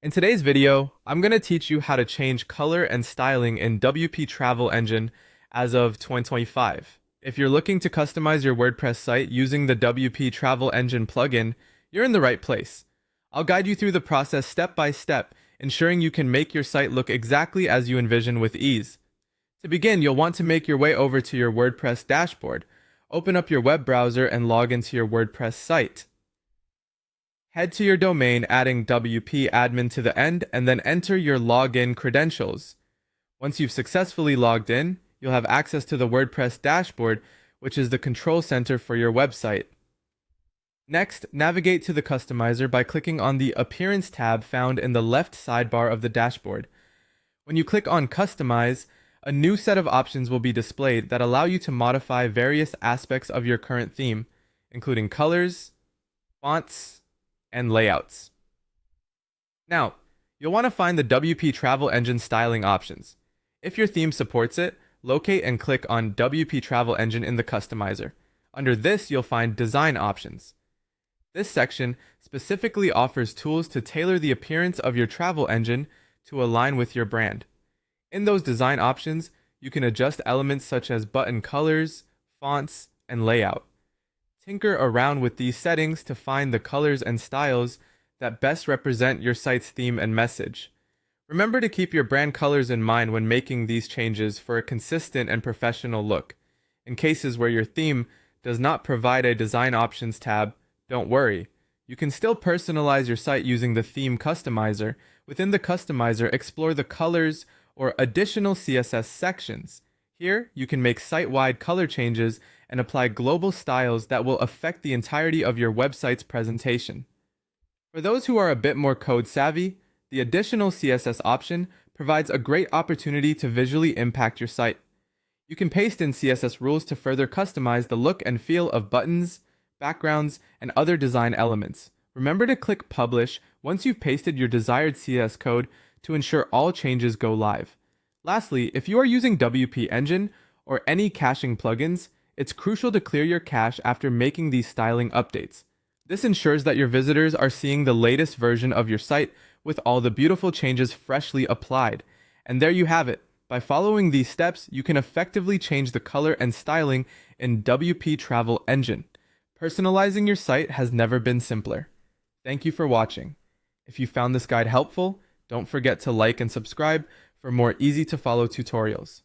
In today's video, I'm going to teach you how to change color and styling in WP Travel Engine as of 2025. If you're looking to customize your WordPress site using the WP Travel Engine plugin, you're in the right place. I'll guide you through the process step by step, ensuring you can make your site look exactly as you envision with ease. To begin, you'll want to make your way over to your WordPress dashboard. Open up your web browser and log into your WordPress site. Head to your domain, adding WP admin to the end, and then enter your login credentials. Once you've successfully logged in, you'll have access to the WordPress dashboard, which is the control center for your website. Next, navigate to the customizer by clicking on the Appearance tab found in the left sidebar of the dashboard. When you click on Customize, a new set of options will be displayed that allow you to modify various aspects of your current theme, including colors, fonts, and layouts. Now, you'll want to find the WP Travel Engine styling options. If your theme supports it, locate and click on WP Travel Engine in the customizer. Under this, you'll find Design options. This section specifically offers tools to tailor the appearance of your travel engine to align with your brand. In those design options, you can adjust elements such as button colors, fonts, and layout. Tinker around with these settings to find the colors and styles that best represent your site's theme and message. Remember to keep your brand colors in mind when making these changes for a consistent and professional look. In cases where your theme does not provide a Design Options tab, don't worry. You can still personalize your site using the Theme Customizer. Within the Customizer, explore the colors or additional CSS sections. Here, you can make site-wide color changes and apply global styles that will affect the entirety of your website's presentation. For those who are a bit more code savvy, the additional CSS option provides a great opportunity to visually impact your site. You can paste in CSS rules to further customize the look and feel of buttons, backgrounds, and other design elements. Remember to click Publish once you've pasted your desired CSS code to ensure all changes go live. Lastly, if you are using WP Engine or any caching plugins, it's crucial to clear your cache after making these styling updates. This ensures that your visitors are seeing the latest version of your site with all the beautiful changes freshly applied. And there you have it. By following these steps, you can effectively change the color and styling in WP Travel Engine. Personalizing your site has never been simpler. Thank you for watching. If you found this guide helpful, don't forget to like and subscribe for more easy-to-follow tutorials.